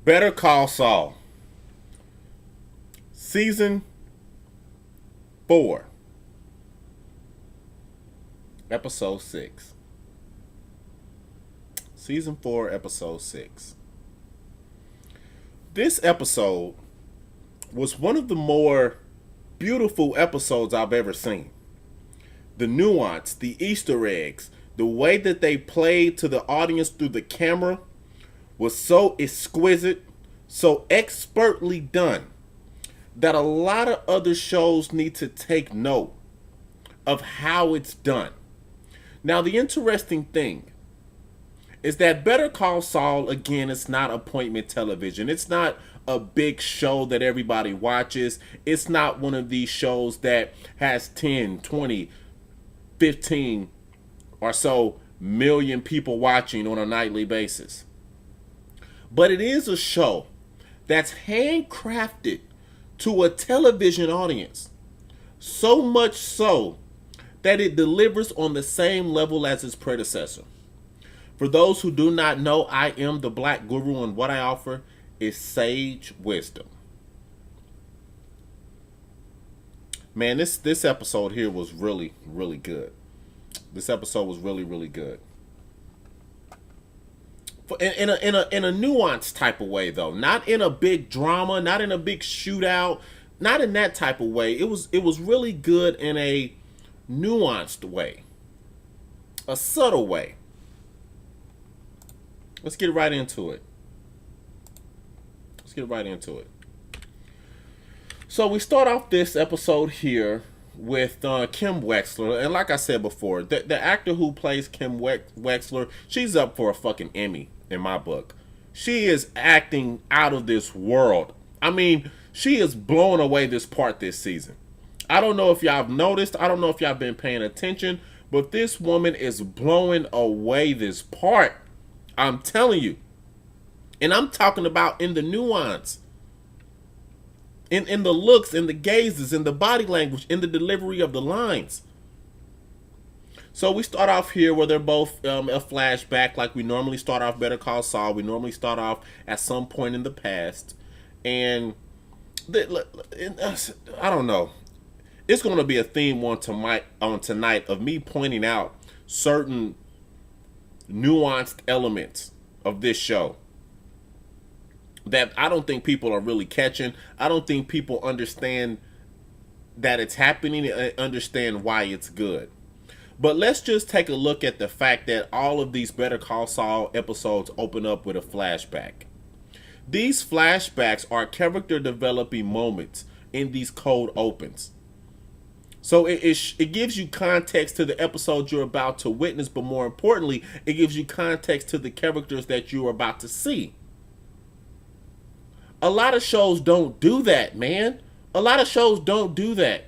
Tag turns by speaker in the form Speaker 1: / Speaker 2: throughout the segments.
Speaker 1: Better Call Saul, season 4, episode 6. Season 4, episode 6. This episode was one of the more beautiful episodes I've ever seen. The nuance, the Easter eggs, the way that they played to the audience through the camera was so exquisite, so expertly done, that a lot of other shows need to take note of how it's done. Now, the interesting thing is that Better Call Saul, again, it's not appointment television. It's not a big show that everybody watches. It's not one of these shows that has 10, 20, 15 or so million people watching on a nightly basis. But it is a show that's handcrafted to a television audience. So much so that it delivers on the same level as its predecessor. For those who do not know, I am the Black Guru, and what I offer is sage wisdom. Man, this episode here was really, really good. This episode was really, really good. In a nuanced type of way, though, not in a big drama, not in a big shootout, not in that type of way. It was really good in a nuanced way, a subtle way. Let's get right into it. So we start off this episode here with Kim Wexler, and like I said before, the actor who plays Kim Wexler, she's up for a fucking Emmy in my book. She is acting out of this world. I mean, she is blowing away this part this season. I don't know if y'all have noticed, I don't know if y'all been paying attention, but this woman is blowing away this part. I'm telling you. And I'm talking about in the nuance, in the looks, in the gazes, in the body language, in the delivery of the lines. So we start off here where they're both a flashback, like we normally start off Better Call Saul. We normally start off at some point in the past. And I don't know. It's going to be a theme on tonight of me pointing out certain nuanced elements of this show that I don't think people are really catching. I don't think people understand that it's happening and understand why it's good. But let's just take a look at the fact that all of these Better Call Saul episodes open up with a flashback. These flashbacks are character developing moments in these cold opens. So it gives you context to the episode you're about to witness, but more importantly, it gives you context to the characters that you're about to see. A lot of shows don't do that, man. A lot of shows don't do that.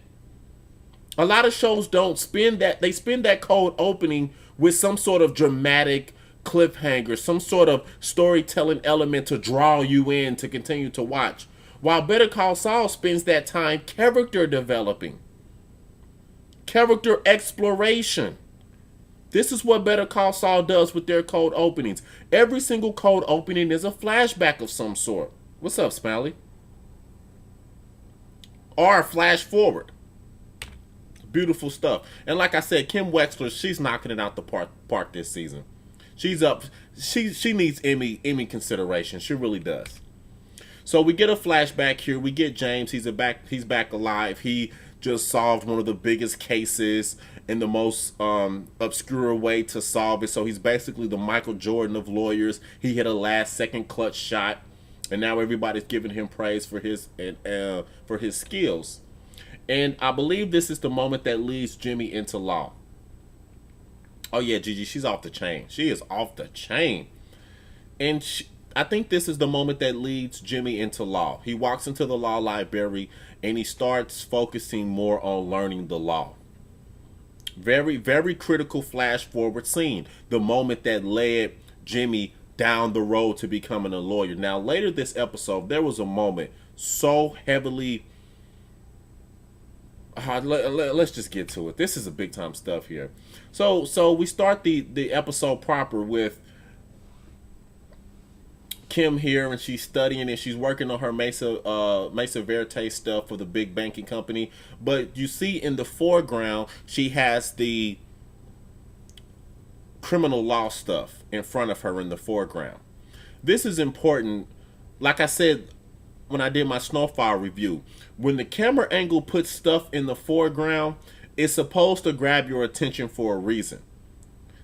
Speaker 1: A lot of shows don't spin that. They spin that cold opening with some sort of dramatic cliffhanger, some sort of storytelling element to draw you in to continue to watch. While Better Call Saul spends that time character developing, character exploration. This is what Better Call Saul does with their cold openings. Every single cold opening is a flashback of some sort. What's up, Smiley? Or a flash forward. Beautiful stuff. And like I said, Kim Wexler, she's knocking it out the park this season. She's up. She needs Emmy consideration. She really does. So we get a flashback here. We get James. He's back alive. He just solved one of the biggest cases in the most obscure way to solve it. So he's basically the Michael Jordan of lawyers. He hit a last-second clutch shot, and now everybody's giving him praise for his skills. And I believe this is the moment that leads Jimmy into law. Oh yeah, Gigi, she's off the chain. She is off the chain. And I think this is the moment that leads Jimmy into law. He walks into the law library and he starts focusing more on learning the law. Very, very critical flash forward scene. The moment that led Jimmy down the road to becoming a lawyer. Now, later this episode, there was a moment so heavily... let's just get to it. This is a big time stuff here. So we start the episode proper with Kim here, and she's studying and she's working on her Mesa Verite stuff for the big banking company. But you see in the foreground, she has the criminal law stuff in front of her in the foreground. This is important. Like I said when I did my Snowfall review, when the camera angle puts stuff in the foreground, it's supposed to grab your attention for a reason.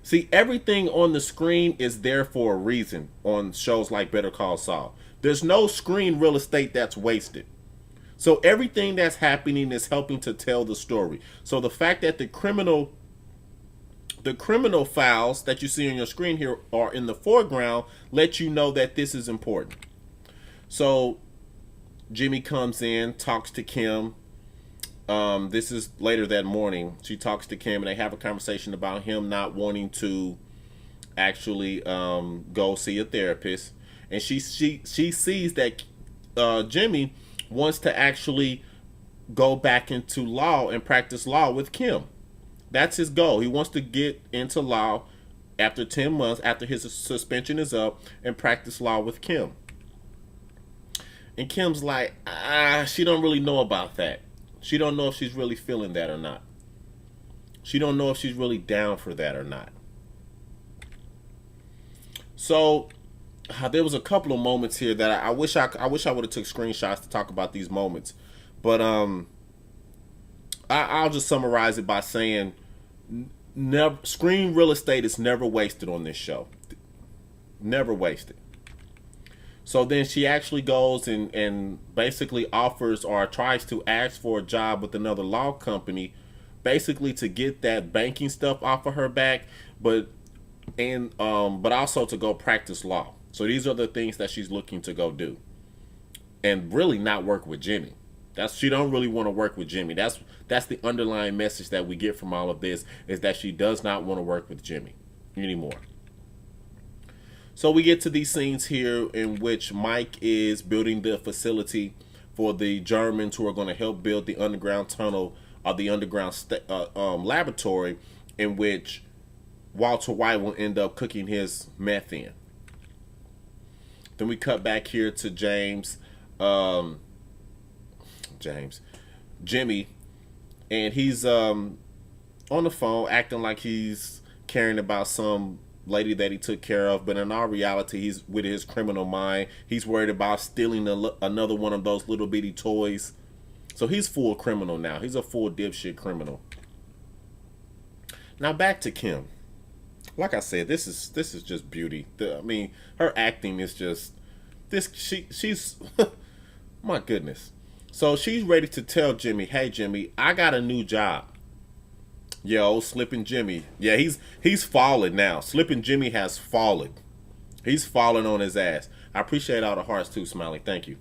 Speaker 1: See, everything on the screen is there for a reason on shows like Better Call Saul. There's no screen real estate that's wasted. So everything that's happening is helping to tell the story. So the fact that the criminal files that you see on your screen here are in the foreground let you know that this is important. So Jimmy comes in, talks to Kim. This is later that morning. She talks to Kim and they have a conversation about him not wanting to actually go see a therapist. And she sees that Jimmy wants to actually go back into law and practice law with Kim. That's his goal. He wants to get into law after 10 months, after his suspension is up, and practice law with Kim. And Kim's like, she don't really know about that. She don't know if she's really feeling that or not. She don't know if she's really down for that or not. So there was a couple of moments here that I wish I would have took screenshots to talk about these moments, but I'll just summarize it by saying, screen real estate is never wasted on this show. Never wasted. So then she actually goes and basically offers or tries to ask for a job with another law company, basically to get that banking stuff off of her back, but also to go practice law. So these are the things that she's looking to go do, and really not work with Jimmy. She don't really want to work with Jimmy. That's the underlying message that we get from all of this, is that she does not want to work with Jimmy anymore. So we get to these scenes here in which Mike is building the facility for the Germans who are going to help build the underground tunnel or the underground laboratory in which Walter White will end up cooking his meth in. Then we cut back here to Jimmy, and he's on the phone acting like he's caring about some lady that he took care of, but in all reality, he's with his criminal mind. He's worried about stealing another one of those little bitty toys. So he's full criminal now. He's a full dipshit criminal. Now back to Kim. Like I said, this is just beauty. Her acting is just she's my goodness. So she's ready to tell Jimmy, "Hey Jimmy, I got a new job." Yo, Slippin' Jimmy. Yeah, he's fallen now. Slippin' Jimmy has fallen. He's fallen on his ass. I appreciate all the hearts too, Smiley. Thank you.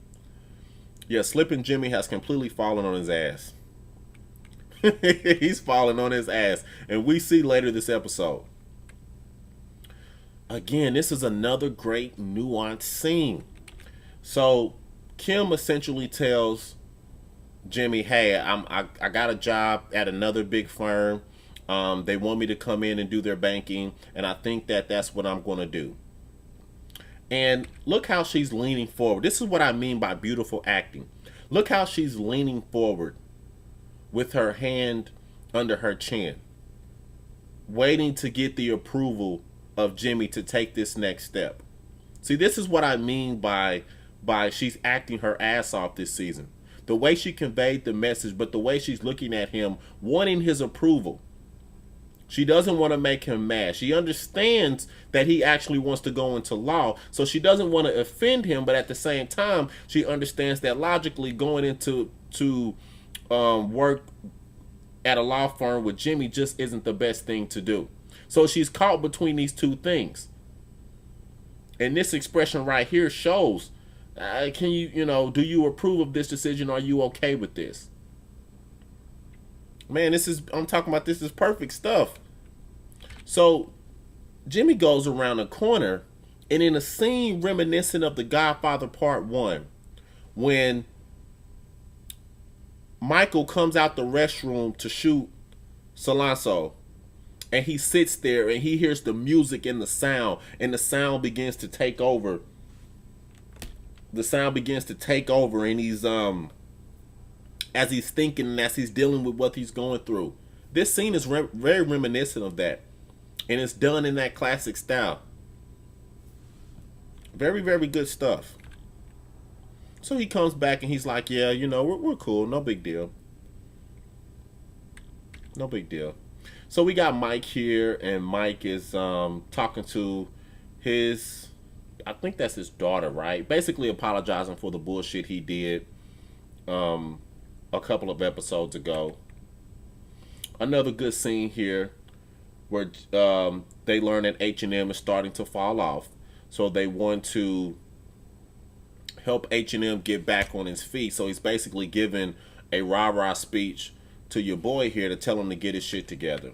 Speaker 1: Yeah, Slippin' Jimmy has completely fallen on his ass. He's fallen on his ass. And we see later this episode. Again, this is another great nuance scene. So Kim essentially tells Jimmy, "Hey, I got a job at another big firm. They want me to come in and do their banking, and I think that's what I'm going to do." And look how she's leaning forward. This is what I mean by beautiful acting. Look how she's leaning forward with her hand under her chin, waiting to get the approval of Jimmy to take this next step. See, this is what I mean by she's acting her ass off this season. The way she conveyed the message, but the way she's looking at him, wanting his approval. She doesn't want to make him mad. She understands that he actually wants to go into law, so she doesn't want to offend him, but at the same time, she understands that logically going into work at a law firm with Jimmy just isn't the best thing to do. So she's caught between these two things. And this expression right here shows, can you, do you approve of this decision? Are you okay with this? Man, I'm talking about, this is perfect stuff. So Jimmy goes around the corner, and in a scene reminiscent of The Godfather Part 1, when Michael comes out the restroom to shoot Solanso, and he sits there and he hears the music and the sound begins to take over the sound begins to take over, and he's as he's thinking and as he's dealing with what he's going through. This scene is very reminiscent of that, and it's done in that classic style. Very, very good stuff. So he comes back and he's like, yeah, we're cool. No big deal. No big deal. So we got Mike here, and Mike is talking to his, I think that's his daughter, right? Basically apologizing for the bullshit he did a couple of episodes ago. Another good scene here where they learn that H&M is starting to fall off. So they want to help H&M get back on his feet. So he's basically giving a rah-rah speech to your boy here to tell him to get his shit together.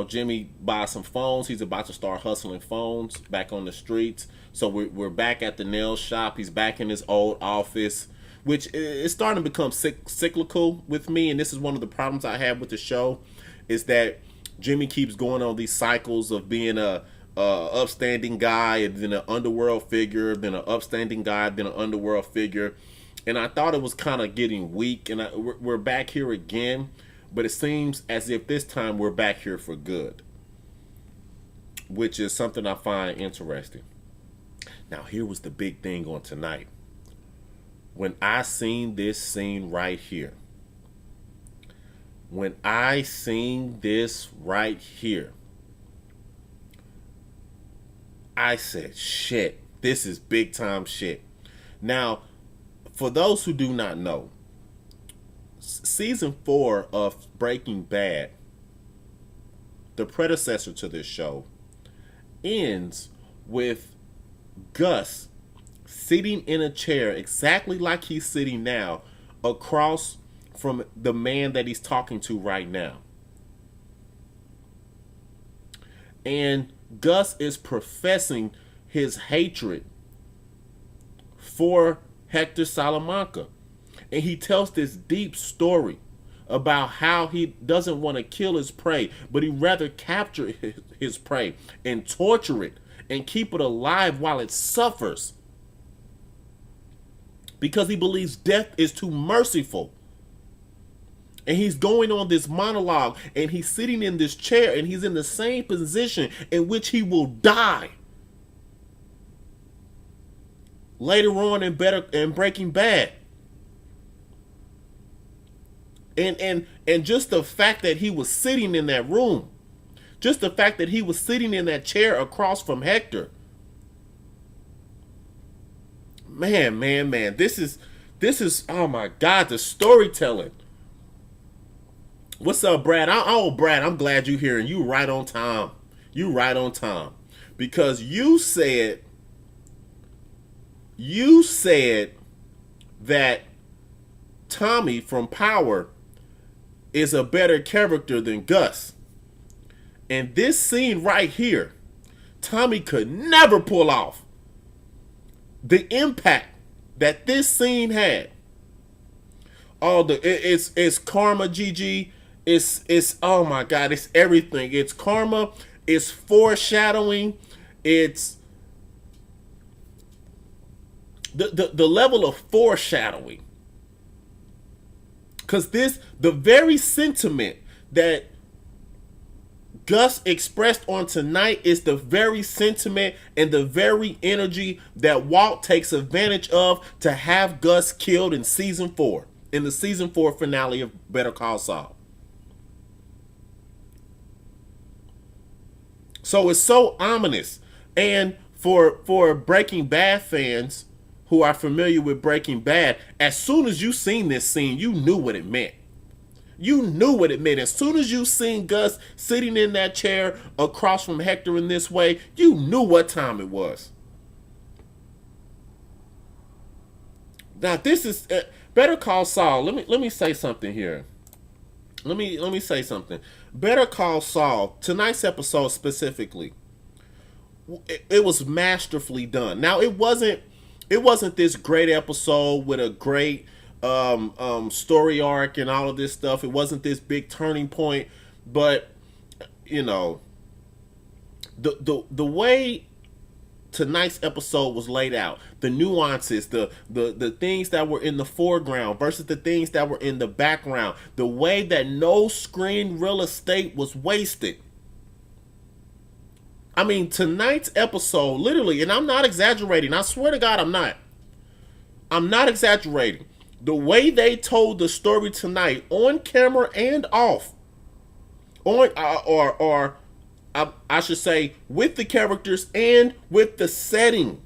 Speaker 1: Jimmy buys some phones. He's about to start hustling phones back on the streets. So we're back at the nail shop. He's back in his old office, which is starting to become cyclical with me. And this is one of the problems I have with the show, is that Jimmy keeps going on these cycles of being a upstanding guy, and then an underworld figure, then an upstanding guy, then an underworld figure. And I thought it was kind of getting weak, and we're back here again, but it seems as if this time we're back here for good, which is something I find interesting. Now, here was the big thing on tonight. When I seen this scene right here, I said, shit, this is big time shit. Now, for those who do not know, season 4 of Breaking Bad, the predecessor to this show, ends with Gus sitting in a chair exactly like he's sitting now, across from the man that he's talking to right now. And Gus is professing his hatred for Hector Salamanca. And he tells this deep story about how he doesn't want to kill his prey, but he'd rather capture his prey and torture it and keep it alive while it suffers, because he believes death is too merciful. And he's going on this monologue, and he's sitting in this chair, and he's in the same position in which he will die later on in Breaking Bad. And just the fact that he was sitting in that room, just the fact that he was sitting in that chair across from Hector. Man, this is oh my God, the storytelling. What's up, Brad? Brad, I'm glad you're here, and you right on time. Because you said that Tommy from Power is a better character than Gus. And this scene right here, Tommy could never pull off the impact that this scene had. It's karma, Gigi. It's oh my God, it's everything. It's karma, it's foreshadowing, it's the level of foreshadowing. Because the very sentiment that Gus expressed on tonight is the very sentiment and the very energy that Walt takes advantage of to have Gus killed in season 4, in the season 4 finale of Better Call Saul. So it's so ominous. And for Breaking Bad fans who are familiar with Breaking Bad, as soon as you seen this scene, you knew what it meant. You knew what it meant. As soon as you seen Gus sitting in that chair across from Hector in this way, you knew what time it was. Now this is Better Call Saul. Let me say something here. Let me say something. Better Call Saul, tonight's episode specifically, it was masterfully done. Now it wasn't this great episode with a great story arc and all of this stuff. It wasn't this big turning point, but you know, the way tonight's episode was laid out. The nuances, the things that were in the foreground versus the things that were in the background. The way that no screen real estate was wasted. I mean, tonight's episode, literally, and I'm not exaggerating. I swear to God, I'm not. I'm not exaggerating. The way they told the story tonight, on camera and off, on I should say, with the characters and with the setting.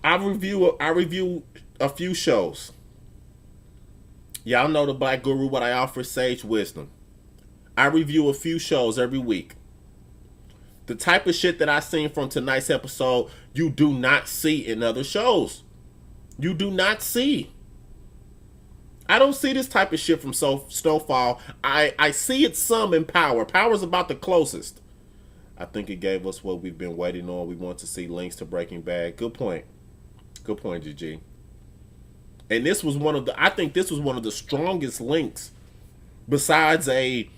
Speaker 1: I review a few shows. Y'all know the Black Guru, what I offer, sage wisdom. I review a few shows every week. The type of shit that I seen from tonight's episode, you do not see in other shows. You do not see. I don't see this type of shit from Snowfall. I see it some in Power. Power's about the closest. I think it gave us what we've been waiting on. We want to see links to Breaking Bad. Good point. Good point, GG. And this was I think this was one of the strongest links, besides a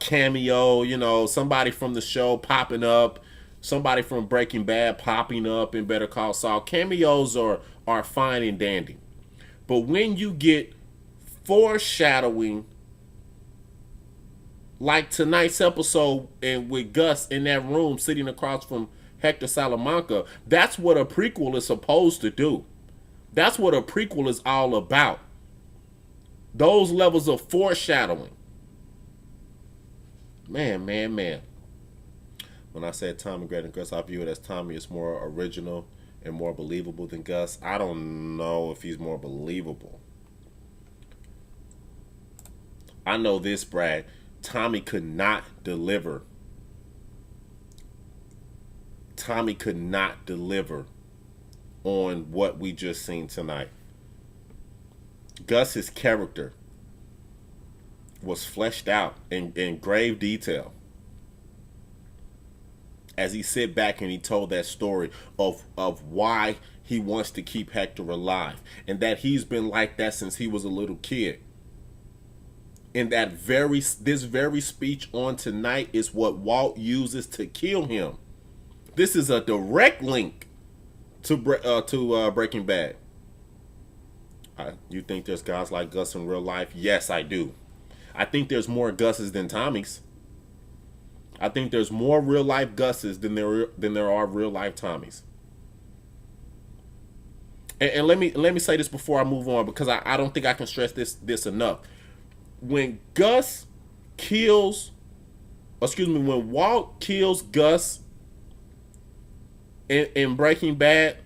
Speaker 1: cameo, somebody from the show popping up, somebody from Breaking Bad popping up in Better Call Saul. Cameos are fine and dandy. But when you get foreshadowing, like tonight's episode, and with Gus in that room sitting across from Hector Salamanca, that's what a prequel is supposed to do. That's what a prequel is all about. Those levels of foreshadowing. Man. When I said Tommy greater than Gus, I view it as Tommy is more original and more believable than Gus. I don't know if he's more believable. I know this, Brad. Tommy could not deliver. Tommy could not deliver on what we just seen tonight. Gus's character was fleshed out in grave detail as he sit back and he told that story of why he wants to keep Hector alive, and that he's been like that since he was a little kid. And that this very speech on tonight is what Walt uses to kill him. This is a direct link to Breaking Bad. You think there's guys like Gus in real life? Yes, I do. I think there's more Gus's than Tommies. I think there's more real life Gus's than there are real life Tommies. And let me say this before I move on, because I don't think I can stress this enough. When Walt kills Gus in Breaking Bad,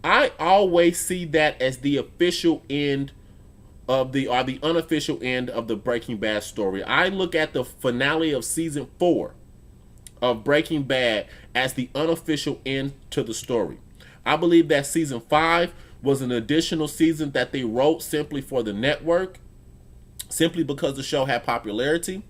Speaker 1: I always see that as the official end of the unofficial end of the Breaking Bad story. I look at the finale of season 4 of Breaking Bad as the unofficial end to the story. I believe that season 5 was an additional season that they wrote simply for the network, simply because the show had popularity.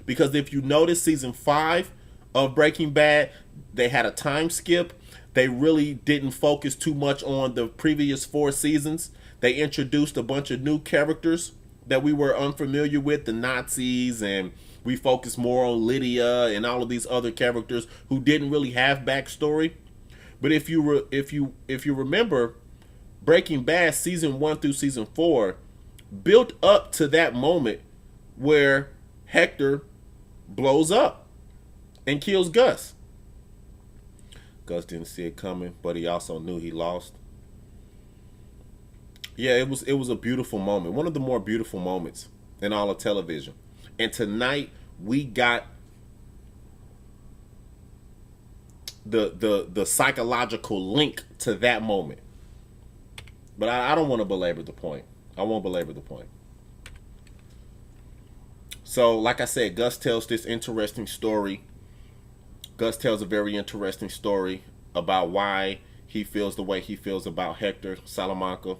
Speaker 1: Because if you notice, season 5 of Breaking Bad, they had a time skip. They really didn't focus too much on the previous 4 seasons. They introduced a bunch of new characters that we were unfamiliar with, the Nazis, and we focused more on Lydia and all of these other characters who didn't really have backstory. But if you remember, Breaking Bad season 1 through season 4 built up to that moment where Hector blows up and kills Gus. Gus didn't see it coming, but he also knew he lost. Yeah, it was a beautiful moment. One of the more beautiful moments in all of television. And tonight we got the psychological link to that moment. But I don't want to belabor the point. I won't belabor the point. So, like I said, Gus tells this interesting story. Gus tells a very interesting story about why he feels the way he feels about Hector Salamanca.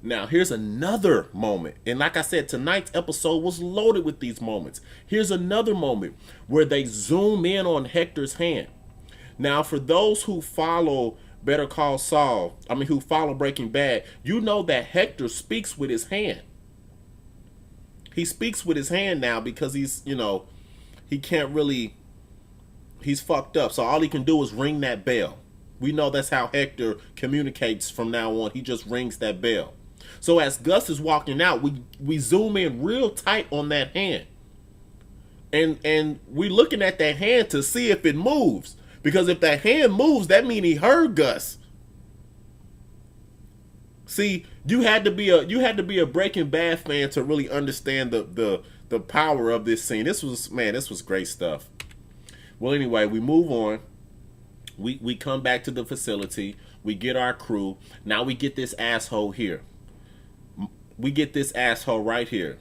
Speaker 1: Now, here's another moment. And like I said, tonight's episode was loaded with these moments. Here's another moment where they zoom in on Hector's hand. Now, for those who follow Better Call Saul, who follow Breaking Bad, you know that Hector speaks with his hand. He speaks with his hand now because he's, he can't really He's fucked up. So all he can do is ring that bell. We know that's how Hector communicates from now on. He just rings that bell. So as Gus is walking out, we zoom in real tight on that hand. And we're looking at that hand to see if it moves. Because if that hand moves, that means he heard Gus. See, you had to be a Breaking Bad fan to really understand the power of this scene. This was great stuff. Well, anyway, we move on. We come back to the facility. We get our crew. Now we get this asshole here. We get this asshole right here.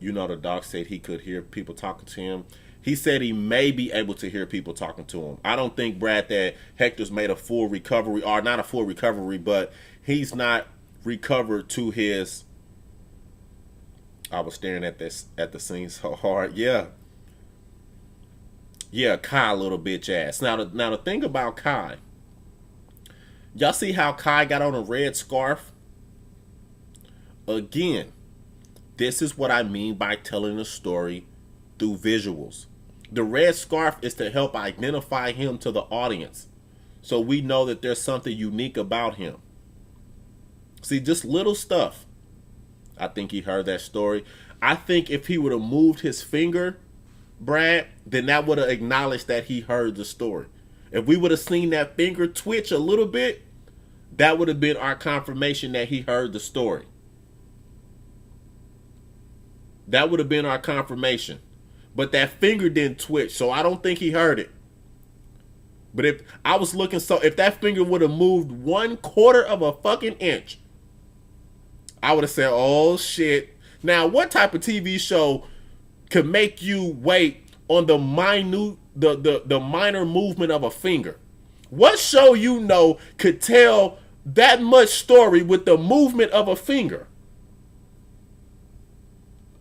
Speaker 1: You know, the doc said he could hear people talking to him. He said he may be able to hear people talking to him. I don't think, Brad, that Hector's made a full recovery, or not a full recovery, but he's not recovered to his... I was staring at the scene so hard. Yeah, Kai, little bitch ass. Now the thing about Kai, y'all see how Kai got on a red scarf? Again, this is what I mean by telling a story through visuals. The red scarf is to help identify him to the audience, so we know that there's something unique about him. See, just little stuff. I think he heard that story. I think if he would have moved his finger, Brad, then that would have acknowledged that he heard the story. If we would have seen that finger twitch a little bit, that would have been our confirmation that he heard the story. That would have been our confirmation. But that finger didn't twitch, so I don't think he heard it. But if that finger would have moved 1/4 of a fucking inch, I would have said, oh shit. Now, what type of TV show could make you wait on the minor movement of a finger? What show you know could tell that much story with the movement of a finger?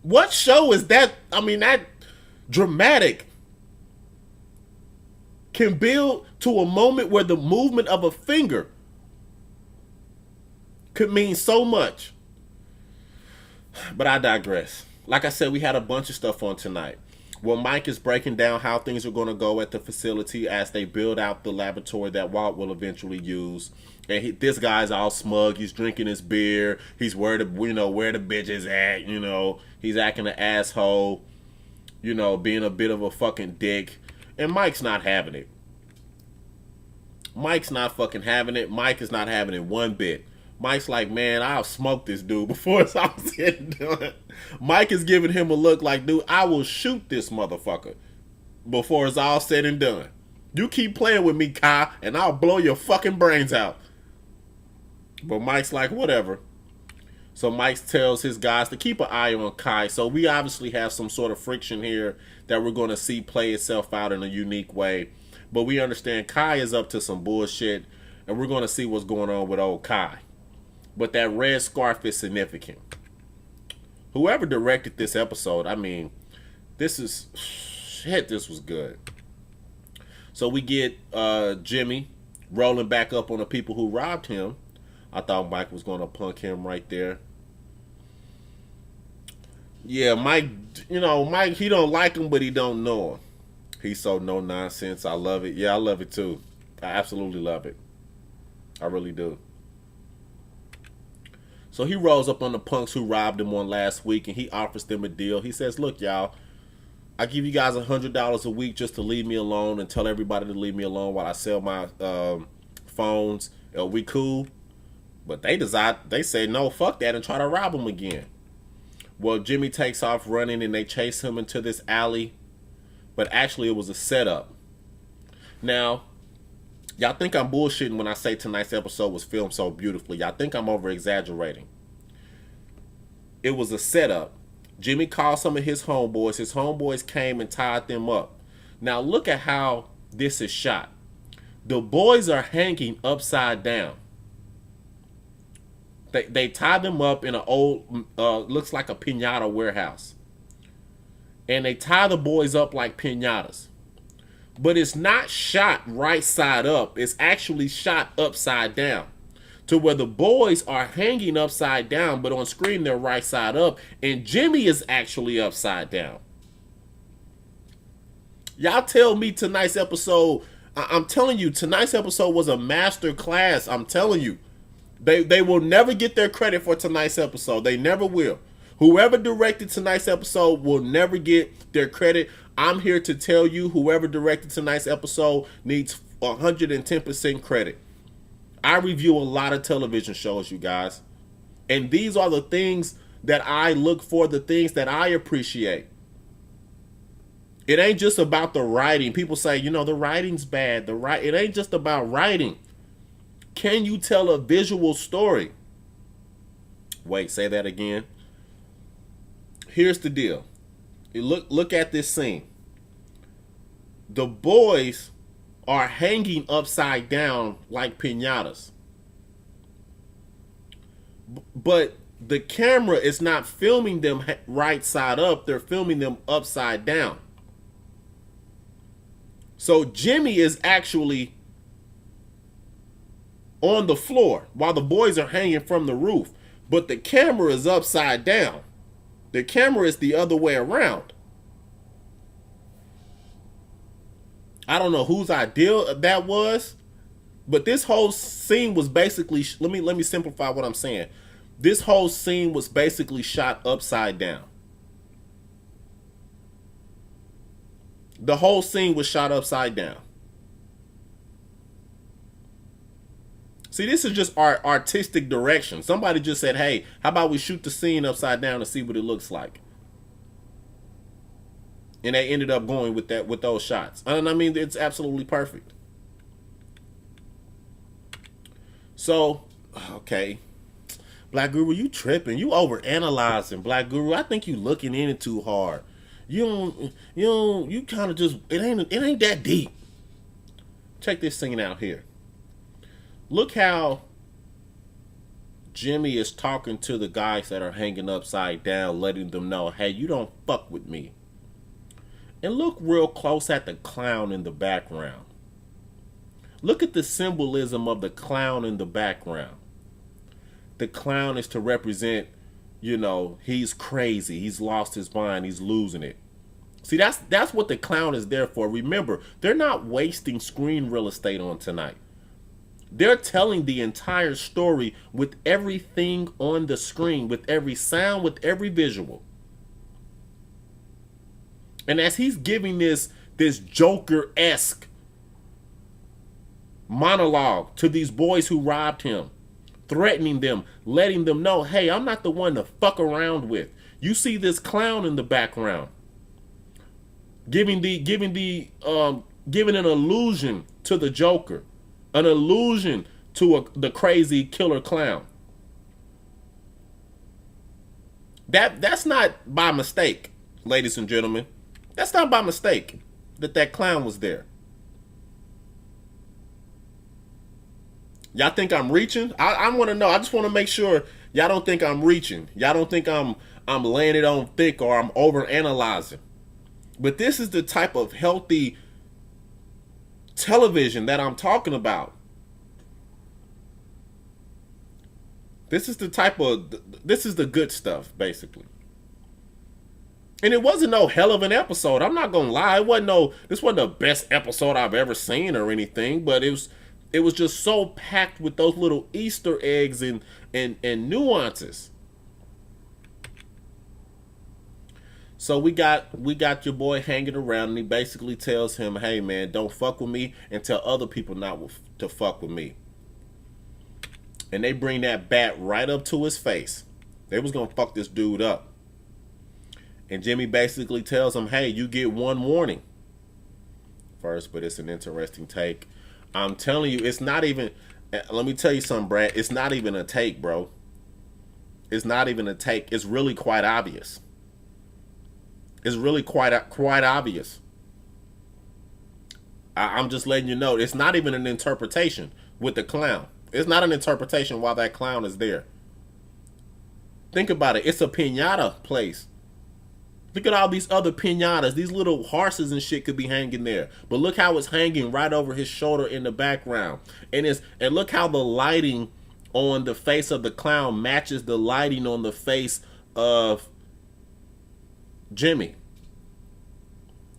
Speaker 1: What show is that? I mean, that dramatic can build to a moment where the movement of a finger could mean so much. But I digress. Like I said, we had a bunch of stuff on tonight. Well, Mike is breaking down how things are going to go at the facility as they build out the laboratory that Walt will eventually use. And this guy's all smug. He's drinking his beer. He's worried, where the bitch is at. He's acting an asshole. Being a bit of a fucking dick. And Mike's not having it. Mike's not fucking having it. Mike is not having it one bit. Mike's like, man, I'll smoke this dude before it's all said and done. Mike is giving him a look like, dude, I will shoot this motherfucker before it's all said and done. You keep playing with me, Kai, and I'll blow your fucking brains out. But Mike's like, whatever. So Mike tells his guys to keep an eye on Kai. So we obviously have some sort of friction here that we're going to see play itself out in a unique way. But we understand Kai is up to some bullshit, and we're going to see what's going on with old Kai. But that red scarf is significant. Whoever directed this episode, I mean, this was good. So we get Jimmy rolling back up on the people who robbed him. I thought Mike was going to punk him right there. Yeah, Mike, Mike, he don't like him, but he don't know him. He's so no nonsense. I love it. Yeah, I love it too. I absolutely love it. I really do. So he rolls up on the punks who robbed him on last week, and he offers them a deal. He says, look, y'all, I give you guys $100 a week just to leave me alone and tell everybody to leave me alone while I sell my phones. Are we cool? But they say, no, fuck that, and try to rob him again. Well, Jimmy takes off running, and they chase him into this alley. But actually, it was a setup. Now, y'all think I'm bullshitting when I say tonight's episode was filmed so beautifully. Y'all think I'm over-exaggerating. It was a setup. Jimmy called some of his homeboys. His homeboys came and tied them up. Now, look at how this is shot. The boys are hanging upside down. They tie them up in an old, looks like a piñata warehouse. And they tie the boys up like piñatas. But it's not shot right side up. It's actually shot upside down. To where the boys are hanging upside down, but on screen they're right side up. And Jimmy is actually upside down. Y'all tell me tonight's episode. I'm telling you, tonight's episode was a master class. I'm telling you. They will never get their credit for tonight's episode. They never will. Whoever directed tonight's episode will never get their credit. I'm here to tell you, whoever directed tonight's episode needs 110% credit. I review a lot of television shows, you guys. And these are the things that I look for, the things that I appreciate. It ain't just about the writing. People say, the writing's bad. It ain't just about writing. Can you tell a visual story? Wait, say that again. Here's the deal. Look at this scene. The boys are hanging upside down like piñatas. But the camera is not filming them right side up. They're filming them upside down. So Jimmy is actually on the floor while the boys are hanging from the roof. But the camera is upside down. The camera is the other way around. I don't know whose idea that was, but this whole scene was basically, let me simplify what I'm saying. This whole scene was basically shot upside down. The whole scene was shot upside down. See, this is just our artistic direction. Somebody just said, hey, how about we shoot the scene upside down and see what it looks like? And they ended up going with those shots. And I mean, it's absolutely perfect. So, okay. Black Guru, you tripping. You overanalyzing, Black Guru. I think you looking in it too hard. You kind of just, it ain't that deep. Check this scene out here. Look how Jimmy is talking to the guys that are hanging upside down, letting them know, hey, you don't fuck with me. And look real close at the clown in the background. Look at the symbolism of the clown in the background. The clown is to represent, he's crazy. He's lost his mind. He's losing it. See, that's what the clown is there for. Remember, they're not wasting screen real estate on tonight. They're telling the entire story with everything on the screen, with every sound, with every visual. And as he's giving this Joker-esque monologue to these boys who robbed him, threatening them, letting them know, hey, I'm not the one to fuck around with. You see this clown in the background, giving an illusion to the Joker. An allusion to the crazy killer clown. That's not by mistake, ladies and gentlemen. That's not by mistake that clown was there. Y'all think I'm reaching? I want to know. I just want to make sure y'all don't think I'm reaching. Y'all don't think I'm laying it on thick or I'm overanalyzing. But this is the type of healthy television that I'm talking about. This is the good stuff, basically. And it wasn't no hell of an episode. I'm not gonna lie. This wasn't the best episode I've ever seen or anything, but it was just so packed with those little Easter eggs and nuances. So we got your boy hanging around, and he basically tells him, hey man, don't fuck with me and tell other people not to fuck with me. And they bring that bat right up to his face. They was gonna fuck this dude up. And Jimmy basically tells him, hey, you get one warning. First, but it's an interesting take. I'm telling you, it's not even, let me tell you something, Brad. It's not even a take, bro. It's not even a take. It's really quite obvious. It's really quite obvious. I'm just letting you know, it's not even an interpretation with the clown. It's not an interpretation while that clown is there. Think about it. It's a piñata place. Look at all these other piñatas. These little horses and shit could be hanging there. But look how it's hanging right over his shoulder in the background. And look how the lighting on the face of the clown matches the lighting on the face of Jimmy.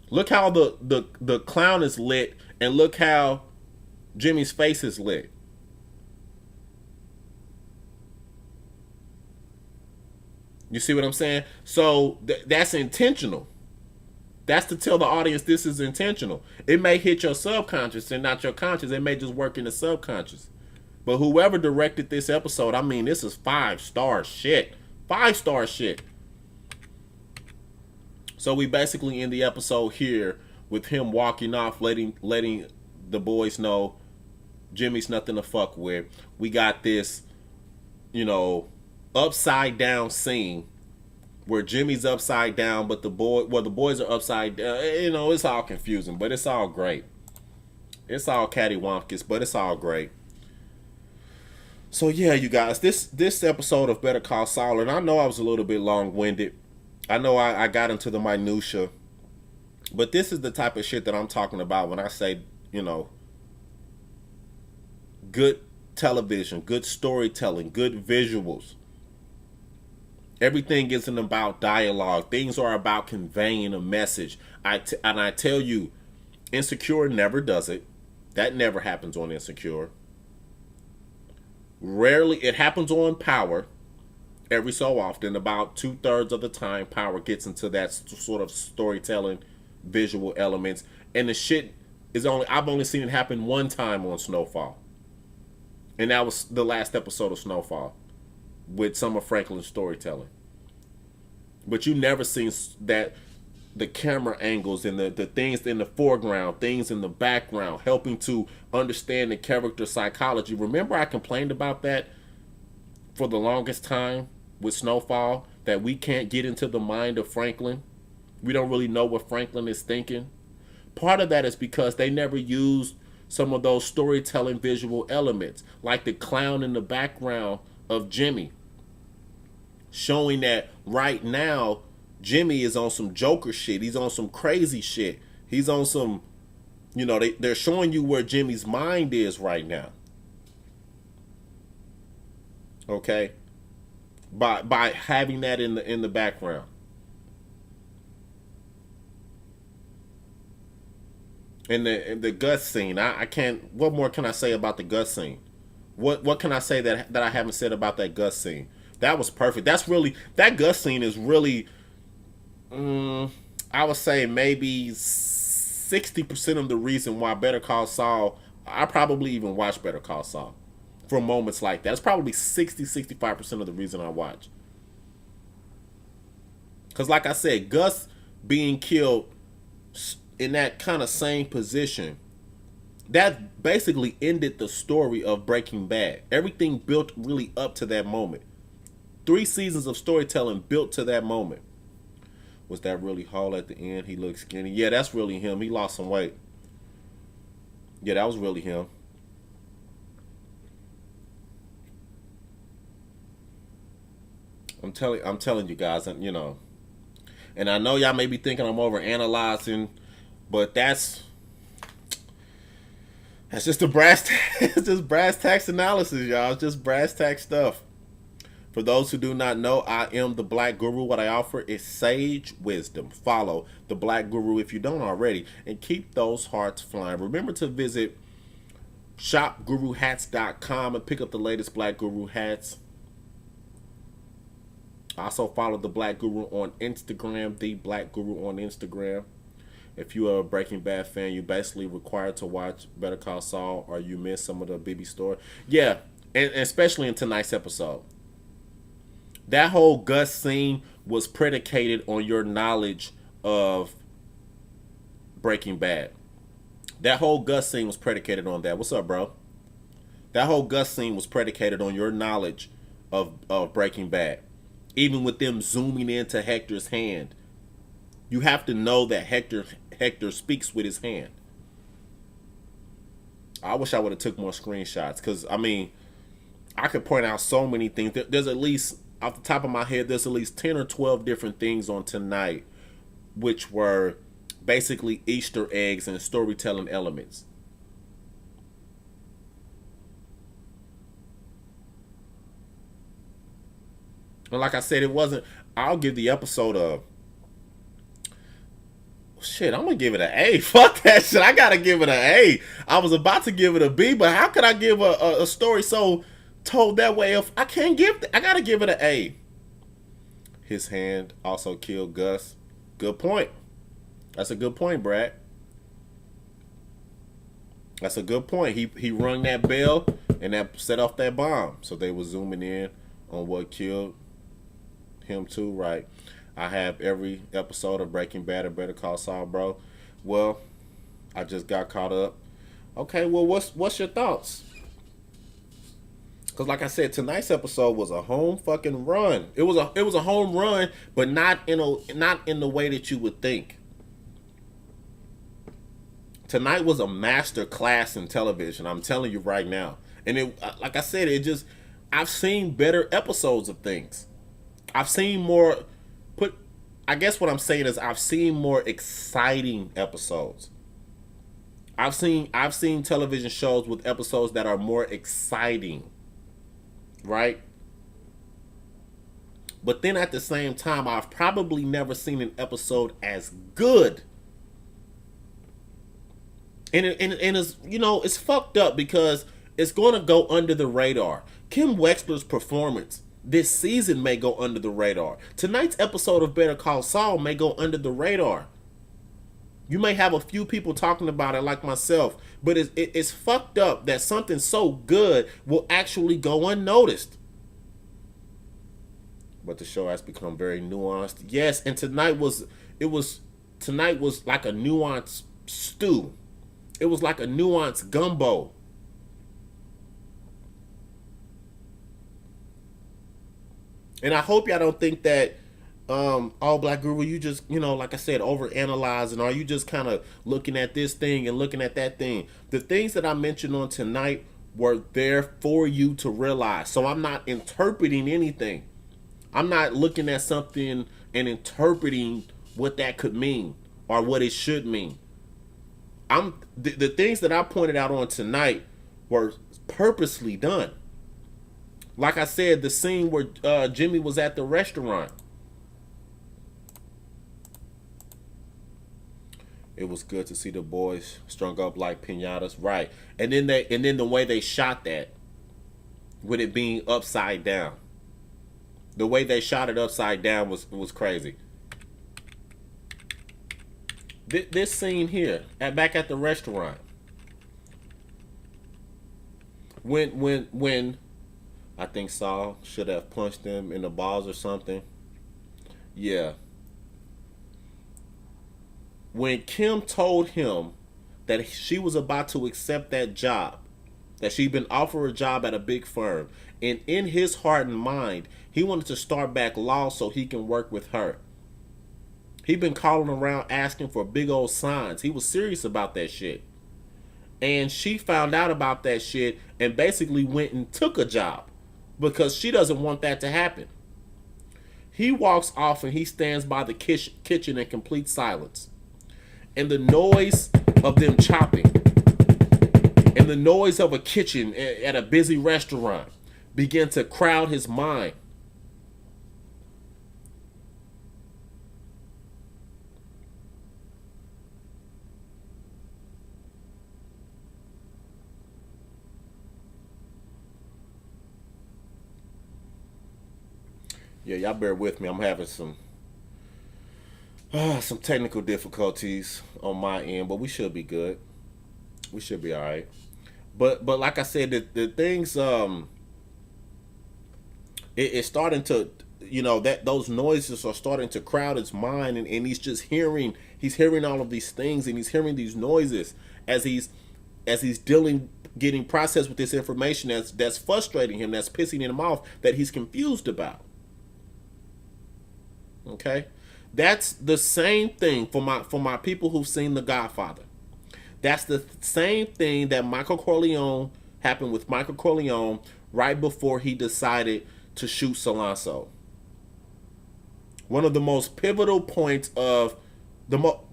Speaker 1: Look how the clown is lit, and look how Jimmy's face is lit. You see what I'm saying? So that's intentional. That's to tell the audience this is intentional. It may hit your subconscious and not your conscious. It may just work in the subconscious. But whoever directed this episode, I mean, this is 5-star shit. 5-star shit. So we basically end the episode here with him walking off, letting the boys know Jimmy's nothing to fuck with. We got this, you know, upside down scene where Jimmy's upside down, but the boys are upside down. You know, it's all confusing, but it's all great. It's all cattywampus, but it's all great. So yeah, you guys, this episode of Better Call Saul, and I know I was a little bit long winded. I know I got into the minutia, but this is the type of shit that I'm talking about when I say, you know, good television, good storytelling, good visuals. Everything isn't about dialogue. Things are about conveying a message. And I tell you, Insecure never does it. That never happens on Insecure. Rarely, it happens on Power. Every so often, about 2/3 of the time, Power gets into that sort of storytelling, visual elements. And the shit is I've only seen it happen one time on Snowfall. And that was the last episode of Snowfall with some of Franklin's storytelling. But you never seen that the camera angles and the things in the foreground, things in the background, helping to understand the character psychology. Remember I complained about that for the longest time with Snowfall, that we can't get into the mind of Franklin. We don't really know what Franklin is thinking. Part of that is because they never used some of those storytelling visual elements, like the clown in the background of Jimmy, showing that right now Jimmy is on some Joker shit. He's on some crazy shit. He's on some, you know, they're showing you where Jimmy's mind is right now. Okay? By having that in the background. And the gut scene, I can't. What more can I say about the gut scene? What can I say that I haven't said about that gut scene? That was perfect. That gut scene is really, I would say maybe 60% of the reason why Better Call Saul. I probably even watch Better Call Saul for moments like that. It's probably 65% of the reason I watch. Because like I said, Gus being killed in that kind of same position, that basically ended the story of Breaking Bad. Everything built really up to that moment. 3 seasons of storytelling built to that moment. Was that really Hall at the end? He looked skinny. Yeah, that's really him. He lost some weight. Yeah, that was really him. I'm telling you guys, and you know, and I know y'all may be thinking I'm over analyzing, but that's just it's just brass tacks analysis, y'all. It's just brass tack stuff. For those who do not know, I am the Black Guru. What I offer is sage wisdom. Follow the Black Guru if you don't already, and keep those hearts flying. Remember to visit shopguruhats.com and pick up the latest Black Guru hats. Also follow the Black Guru on Instagram, the Black Guru on Instagram. If you are a Breaking Bad fan, you're basically required to watch Better Call Saul, or you miss some of the BB story. Yeah, and especially in tonight's episode. That whole Gus scene was predicated on your knowledge of Breaking Bad. That whole Gus scene was predicated on that. What's up, bro? That whole Gus scene was predicated on your knowledge of Breaking Bad. Even with them zooming into Hector's hand, you have to know that Hector speaks with his hand. I wish I would have took more screenshots, because I mean, I could point out so many things. There's at least, off the top of my head, there's at least 10 or 12 different things on tonight, which were basically Easter eggs and storytelling elements. And like I said, it wasn't. I'll give the episode Shit, I'm gonna give it an A. Fuck that shit. I gotta give it an A. I was about to give it a B, but how could I give a story so told that way if I can't give I gotta give it an A. His hand also killed Gus. Good point. That's a good point, Brad. That's a good point. He rung that bell and that set off that bomb. So they were zooming in on what killed him too, right? I have every episode of Breaking Bad or Better Call Saul, bro. Well, I just got caught up. Okay, well, what's your thoughts? Because like I said, tonight's episode was a home fucking run. It was a home run, but not in the way that you would think. Tonight was a master class in television. I'm telling you right now. And it, like I said, I've seen better episodes of things. I've seen more. I guess what I'm saying is I've seen more exciting episodes. I've seen television shows with episodes that are more exciting, right? But then at the same time, I've probably never seen an episode as good. And it's, it's fucked up because it's going to go under the radar. Kim Wexler's performance this season may go under the radar. Tonight's episode of Better Call Saul may go under the radar. You may have a few people talking about it like myself, but it's fucked up that something so good will actually go unnoticed. But the show has become very nuanced. Yes, and tonight was like a nuanced stew. It was like a nuanced gumbo. And I hope y'all don't think that All Black Guru, you just, like I said, overanalyzing, or you just kind of looking at this thing and looking at that thing. The things that I mentioned on tonight were there for you to realize. So I'm not interpreting anything. I'm not looking at something and interpreting what that could mean or what it should mean. The things that I pointed out on tonight were purposely done. Like I said, the scene where Jimmy was at the restaurant. It was good to see the boys strung up like piñatas, right? And then the way they shot that, with it being upside down. The way they shot it upside down was crazy. This scene here, back at the restaurant, when I think Saul should have punched him in the balls or something. Yeah. When Kim told him that she was about to accept that job, that she'd been offered a job at a big firm, and in his heart and mind, he wanted to start back law so he can work with her. He'd been calling around asking for big old signs. He was serious about that shit. And she found out about that shit and basically went and took a job because she doesn't want that to happen. He walks off and he stands by the kitchen in complete silence. And the noise of them chopping and the noise of a kitchen at a busy restaurant began to crowd his mind. Yeah, y'all bear with me. I'm having some technical difficulties on my end, but we should be good. We should be all right. But like I said, the things it's starting to, that those noises are starting to crowd his mind, and he's just hearing all of these things, and he's hearing these noises as he's getting processed with this information that's frustrating him, that's pissing him off, that he's confused about. Okay, that's the same thing for my people who've seen The Godfather. That's the same thing that happened with Michael Corleone right before he decided to shoot Solanso. One of the most pivotal points of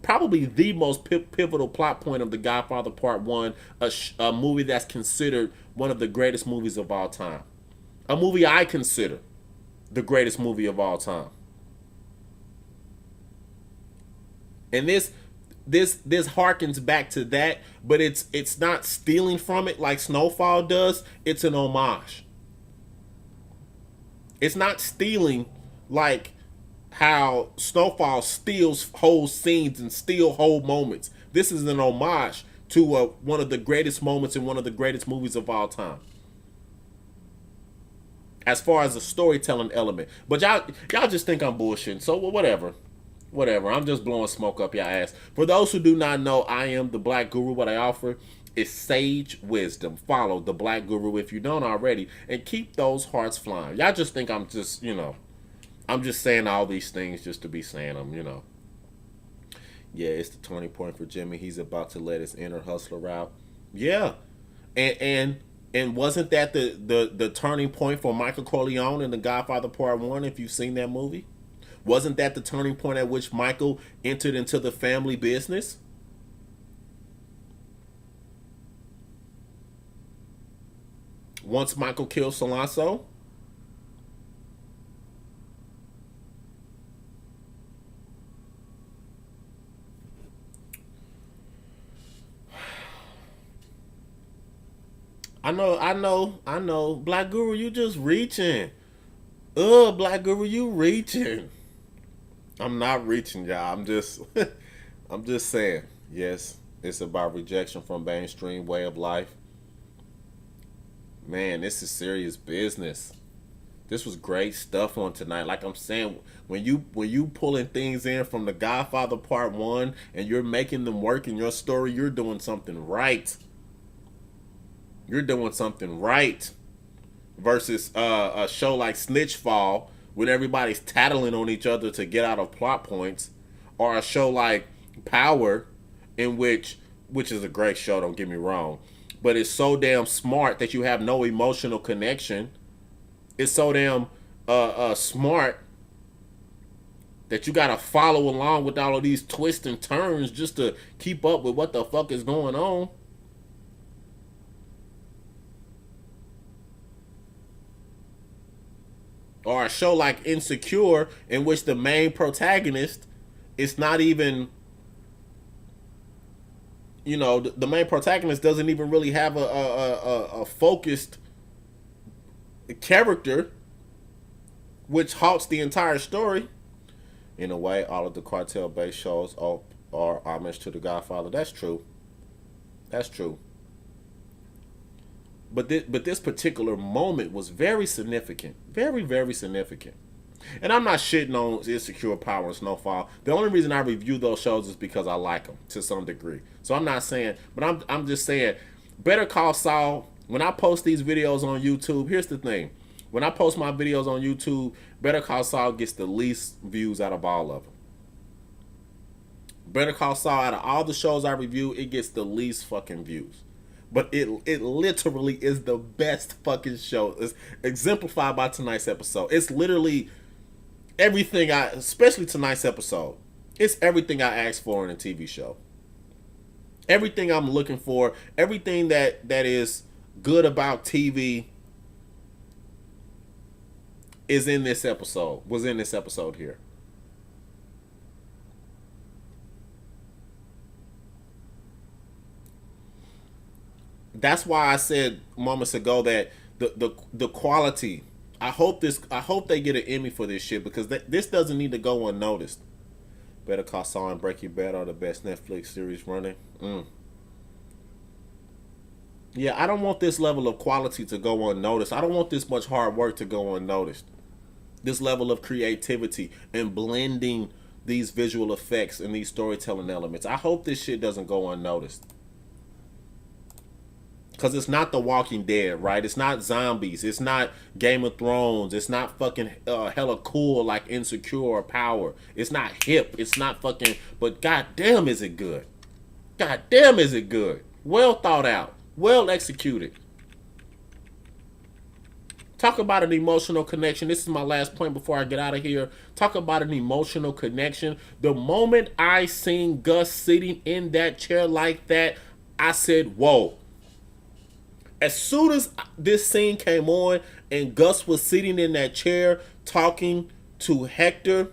Speaker 1: probably the most pivotal plot point of The Godfather Part 1, a movie that's considered one of the greatest movies of all time. A movie I consider the greatest movie of all time. And this harkens back to that, but it's not stealing from it like Snowfall does. It's an homage. It's not stealing like how Snowfall steals whole scenes and steal whole moments. This is an homage to one of the greatest moments in one of the greatest movies of all time, as far as the storytelling element. But y'all just think I'm bullshitting. So whatever. Whatever. I'm just blowing smoke up your ass. For those who do not know, I am the Black Guru. What I offer is sage wisdom. Follow the Black Guru if you don't already, and keep those hearts flying. Y'all just think I'm just, I'm just saying all these things just to be saying them. Yeah, it's the turning point for Jimmy. He's about to let his inner hustler out. Yeah. And wasn't that the turning point for Michael Corleone in The Godfather Part 1, if you've seen that movie? Wasn't that the turning point at which Michael entered into the family business? Once Michael killed Solanso? I know. Black Guru, you just reaching. Black Guru, you reaching. I'm not reaching, y'all. I'm just saying. Yes, it's about rejection from mainstream way of life. Man, this is serious business. This was great stuff on tonight. Like I'm saying, when you pulling things in from The Godfather Part 1 and you're making them work in your story, you're doing something right. You're doing something right. Versus a show like Snitchfall, when everybody's tattling on each other to get out of plot points, or a show like Power, in which is a great show, don't get me wrong, but it's so damn smart that you have no emotional connection. It's so damn smart that you gotta follow along with all of these twists and turns just to keep up with what the fuck is going on. Or a show like Insecure, in which the main protagonist is not even, the main protagonist doesn't even really have a focused character, which halts the entire story. In a way, all of the cartel-based shows are homage to The Godfather. That's true. That's true. But this particular moment was very significant. Very, very significant. And I'm not shitting on Insecure, Power, and Snowfall. The only reason I review those shows is because I like them to some degree. So I'm not saying, but I'm just saying, Better Call Saul, when I post these videos on YouTube, here's the thing. When I post my videos on YouTube, Better Call Saul gets the least views out of all of them. Better Call Saul, out of all the shows I review, it gets the least fucking views. But it literally is the best fucking show. It's exemplified by tonight's episode. It's literally everything especially tonight's episode. It's everything I asked for in a TV show. Everything I'm looking for, everything that is good about TV was in this episode here. That's why I said moments ago that the quality. I hope they get an Emmy for this shit, because this doesn't need to go unnoticed. Better Call Saul and Breaking Bad are the best Netflix series running. Yeah, I don't want this level of quality to go unnoticed. I don't want this much hard work to go unnoticed. This level of creativity and blending these visual effects and these storytelling elements. I hope this shit doesn't go unnoticed. Because it's not The Walking Dead, right? It's not zombies. It's not Game of Thrones. It's not fucking hella cool like Insecure or Power. It's not hip. It's not fucking... But goddamn is it good. Goddamn is it good. Well thought out. Well executed. Talk about an emotional connection. This is my last point before I get out of here. Talk about an emotional connection. The moment I seen Gus sitting in that chair like that, I said, whoa. As soon as this scene came on and Gus was sitting in that chair talking to Hector,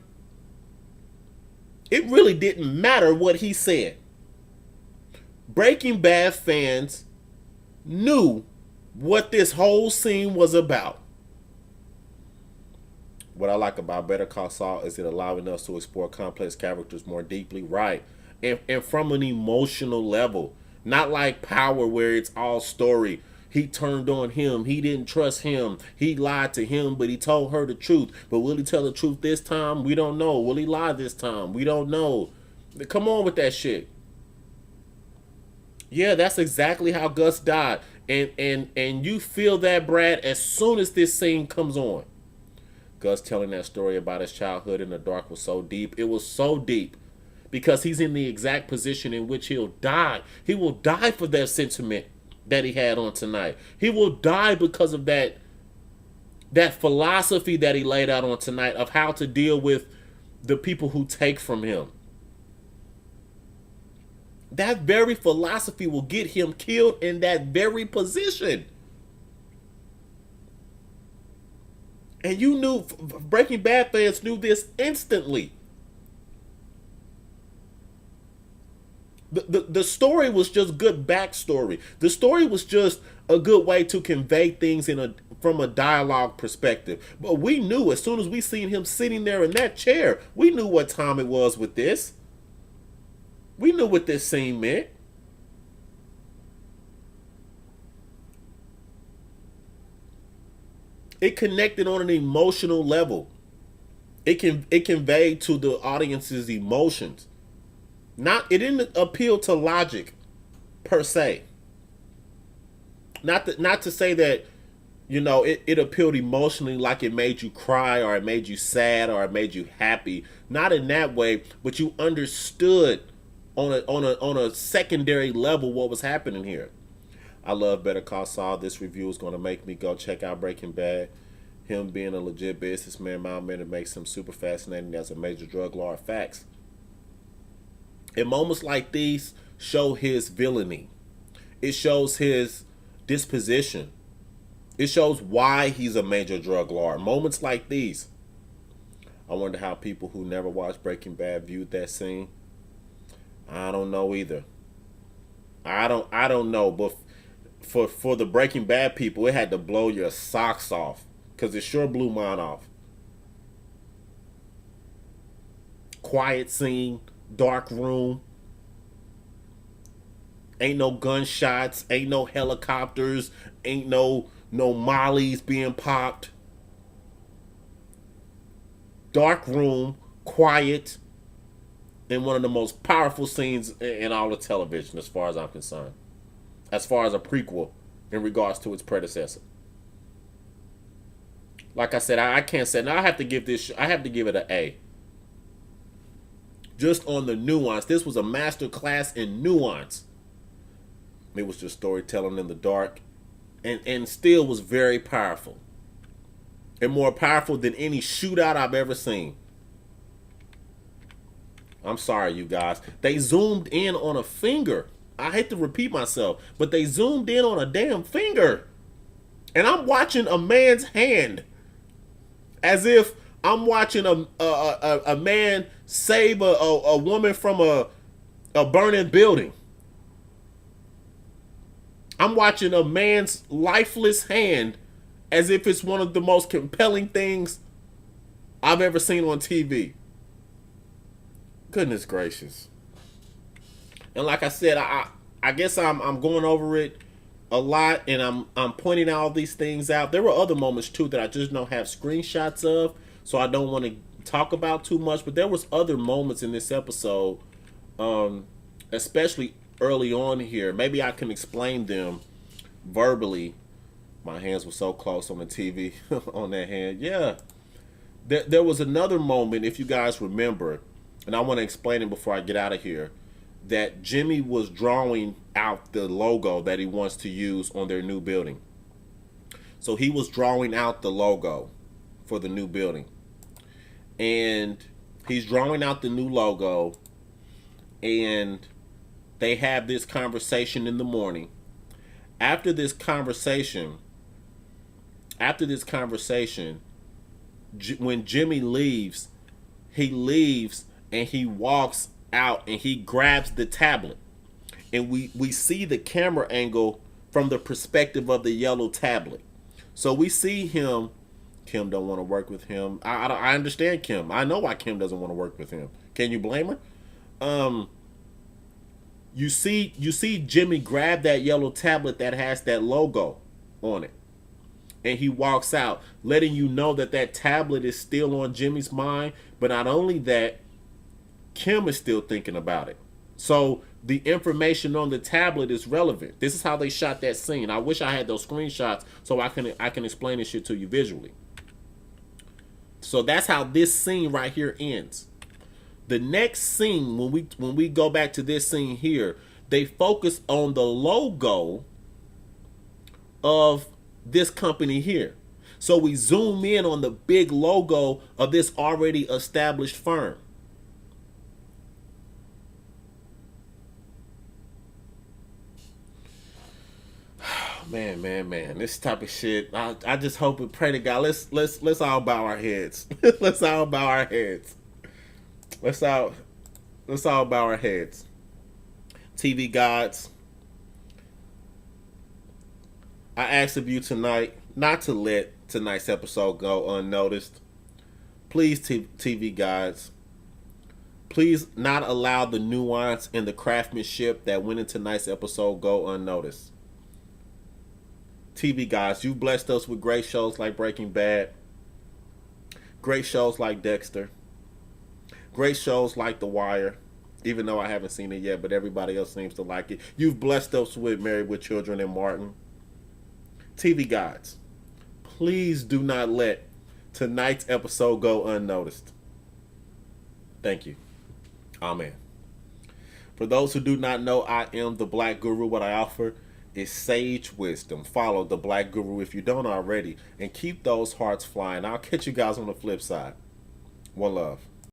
Speaker 1: it really didn't matter what he said. Breaking Bad fans knew what this whole scene was about. What I like about Better Call Saul is it allowing us to explore complex characters more deeply, right? And from an emotional level. Not like Power where it's all story. He turned on him. He didn't trust him. He lied to him, but he told her the truth. But will he tell the truth this time? We don't know. Will he lie this time? We don't know. Come on with that shit. Yeah, that's exactly how Gus died. And you feel that, Brad, as soon as this scene comes on. Gus telling that story about his childhood in the dark was so deep. It was so deep because he's in the exact position in which he'll die. He will die for that sentiment that he had on tonight. He will die because of that philosophy that he laid out on tonight of how to deal with the people who take from him. That very philosophy will get him killed in that very position. And you knew, Breaking Bad fans knew this instantly. The story was just good backstory. The story was just a good way to convey things from a dialogue perspective. But we knew as soon as we seen him sitting there in that chair, we knew what time it was with this. We knew what this scene meant. It connected on an emotional level. It conveyed to the audience's emotions. It didn't appeal to logic per se. Not to say that, it appealed emotionally, like it made you cry or it made you sad or it made you happy. Not in that way, but you understood on a secondary level what was happening here. I love Better Call Saul. This review is going to make me go check out Breaking Bad. Him being a legit businessman, my man, it makes him super fascinating as a major drug lord. Facts. And moments like these show his villainy. It shows his disposition. It shows why he's a major drug lord. Moments like these. I wonder how people who never watched Breaking Bad viewed that scene. I don't know either. I don't know, but for the Breaking Bad people, it had to blow your socks off because it sure blew mine off. Quiet scene, dark room. Ain't no gunshots, ain't no helicopters, ain't no mollies being popped. Dark room, quiet, and one of the most powerful scenes in all of television as far as I'm concerned. As far as a prequel in regards to its predecessor. Like I said, I can't say. Now I have to give it an A. Just on the nuance. This was a master class in nuance. It was just storytelling in the dark. And still was very powerful. And more powerful than any shootout I've ever seen. I'm sorry, you guys. They zoomed in on a finger. I hate to repeat myself, but they zoomed in on a damn finger. And I'm watching a man's hand. As if I'm watching a man save a woman from a burning building. I'm watching a man's lifeless hand as if it's one of the most compelling things I've ever seen on TV. Goodness gracious. And like I said, I guess I'm going over it a lot, and I'm pointing all these things out. There were other moments too that I just don't have screenshots of, so I don't want to talk about too much. But there was other moments in this episode, especially early on here. Maybe I can explain them verbally. My hands were so close on the TV on that hand. Yeah, there was another moment, if you guys remember, and I want to explain it before I get out of here, that Jimmy was drawing out the logo that he wants to use on their new building. So he was drawing out the logo for the new building. And he's drawing out the new logo, and they have this conversation in the morning. After this conversation, when Jimmy leaves, he leaves and he walks out and he grabs the tablet. and we see the camera angle from the perspective of the yellow tablet. So we see him. Kim don't want to work with him. I understand Kim. I know why Kim doesn't want to work with him. Can you blame her? Um, you see Jimmy grab that yellow tablet that has that logo on it, and he walks out, letting you know that that tablet is still on Jimmy's mind. But not only that, Kim is still thinking about it. So the information on the tablet is relevant. This is how they shot that scene. I wish I had those screenshots so I can explain this shit to you visually. So that's how this scene right here ends. The next scene, when we go back to this scene here, they focus on the logo of this company here. So we zoom in on the big logo of this already established firm. Man, this type of shit. I just hope and pray to God. Let's all bow our heads. Let's all bow our heads. Let's all bow our heads. TV gods, I ask of you tonight not to let tonight's episode go unnoticed. Please, TV gods, please not allow the nuance and the craftsmanship that went into tonight's episode go unnoticed. TV guys, you blessed us with great shows like Breaking Bad, great shows like Dexter, great shows like The Wire, even though I haven't seen it yet, but everybody else seems to like it. You've blessed us with Married with Children and Martin. TV guys, please do not let tonight's episode go unnoticed. Thank you. Amen. For those who do not know, I am the Black Guru. What I offer is sage wisdom. Follow the Black Guru if you don't already, and keep those hearts flying. I'll catch you guys on the flip side. One love.